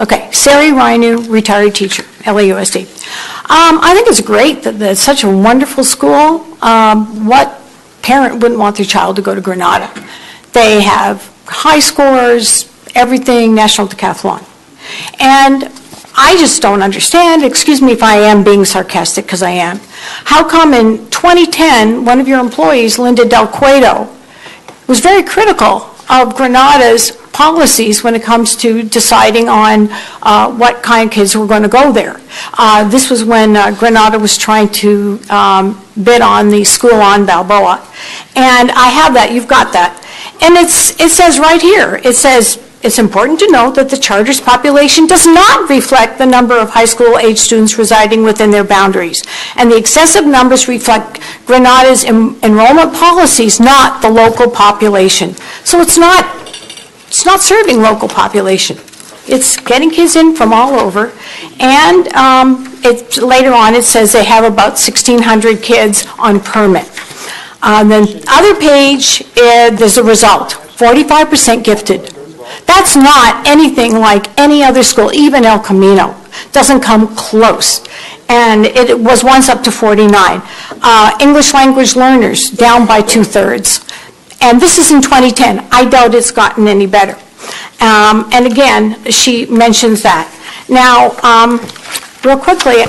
Okay, Sari Rainu, retired teacher, LAUSD. I think it's great that it's such a wonderful school. What parent wouldn't want their child to go to Granada? They have high scores, everything, national decathlon. And I just don't understand, excuse me if I am being sarcastic, because I am, how come in 2010, one of your employees, Linda Del Cueto, was very critical of Granada's policies when it comes to deciding on what kind of kids were going to go there. This was when Granada was trying to bid on the school on Balboa. And I have that, you've got that. And it says right here, it says, it's important to note that the charter's population does not reflect the number of high school age students residing within their boundaries. And the excessive numbers reflect Granada's enrollment policies, not the local population. So it's not serving local population. It's getting kids in from all over. And later on it says they have about 1,600 kids on permit. Then other page, there's a result, 45% gifted. That's not anything like any other school, even El Camino. Doesn't come close. And it was once up to 49. English language learners down by 2/3. And this is in 2010. I doubt it's gotten any better. And again, she mentions that. Now, real quickly,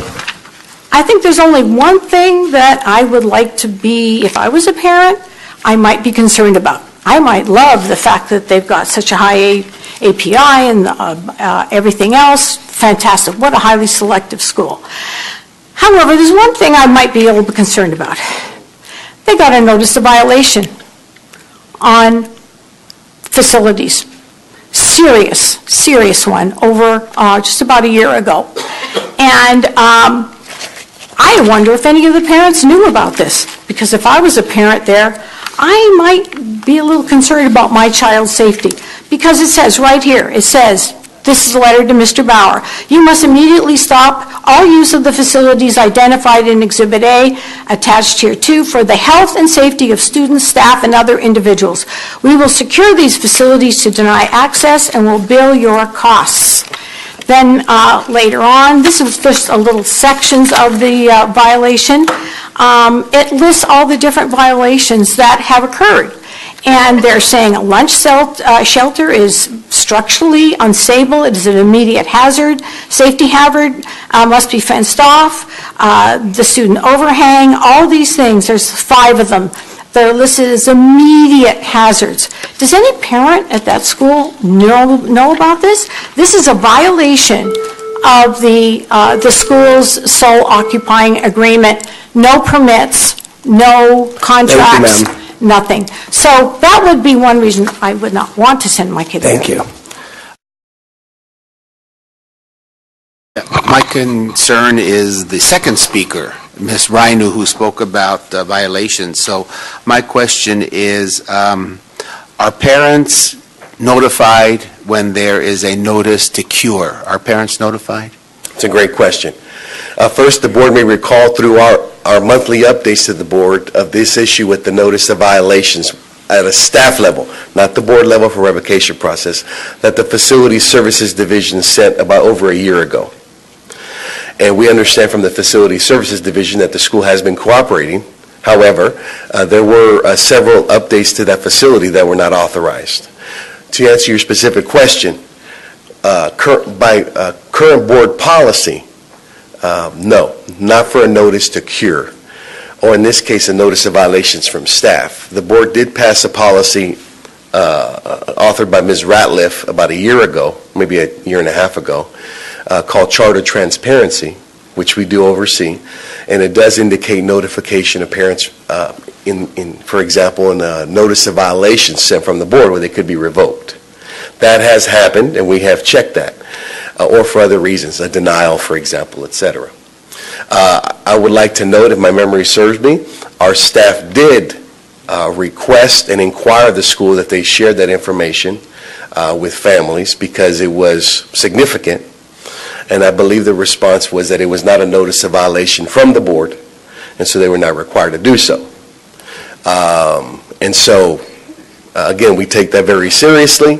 I think there's only one thing that I would like to be, if I was a parent, I might be concerned about. I might love the fact that they've got such a high API and everything else. Fantastic. What a highly selective school. However, there's one thing I might be a little bit concerned about. They got a notice of violation on facilities. Serious one over just about a year ago. And I wonder if any of the parents knew about this, because if I was a parent there, I might be a little concerned about my child's safety, because it says right here, it says, this is a letter to Mr. Bauer. You must immediately stop all use of the facilities identified in Exhibit A, attached here too, for the health and safety of students, staff, and other individuals. We will secure these facilities to deny access and will bill your costs. Then later on, this is just a little sections of the violation. It lists all the different violations that have occurred. And they're saying a lunch shelter is structurally unstable, it is an immediate hazard, safety hazard, must be fenced off, the student overhang, all these things, there's 5 of them. They're listed as immediate hazards. Does any parent at that school know about this? This is a violation of the school's sole occupying agreement. No permits, no contracts, nothing. So that would be one reason I would not want to send my kid there. Thank you. My concern is the second speaker, Ms. Rainu, who spoke about violations. So my question is, are parents notified when there is a notice to cure? Are parents notified? It's a great question. First, the board may recall through our monthly updates to the board of this issue with the notice of violations at a staff level, not the board level for revocation process, that the Facility Services Division sent about over a year ago. And we understand from the Facility Services Division that the school has been cooperating. However, there were several updates to that facility that were not authorized. To answer your specific question, by current board policy, no, not for a notice to cure, or in this case, a notice of violations from staff. The board did pass a policy authored by Ms. Ratliff about a year ago, maybe a year and a half ago, called Charter Transparency, which we do oversee, and it does indicate notification of parents for example, in a notice of violation sent from the board where they could be revoked. That has happened, and we have checked that, or for other reasons, a denial, for example, etc. I would like to note, if my memory serves me, our staff did request and inquire of the school that they shared that information with families because it was significant. And I believe the response was that it was not a notice of violation from the board, and so they were not required to do so. And so, again, we take that very seriously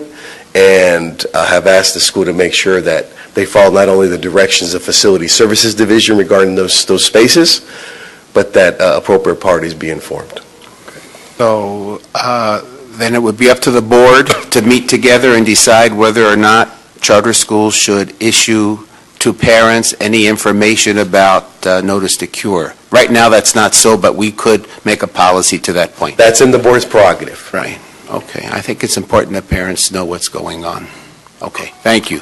and have asked the school to make sure that they follow not only the directions of Facility Services Division regarding those spaces, but that appropriate parties be informed. So then it would be up to the board to meet together and decide whether or not charter schools should issue to parents any information about notice to cure. Right now, that's not so, but we could make a policy to that point. That's in the board's prerogative. Right. Okay. I think it's important that parents know what's going on. Okay. Thank you.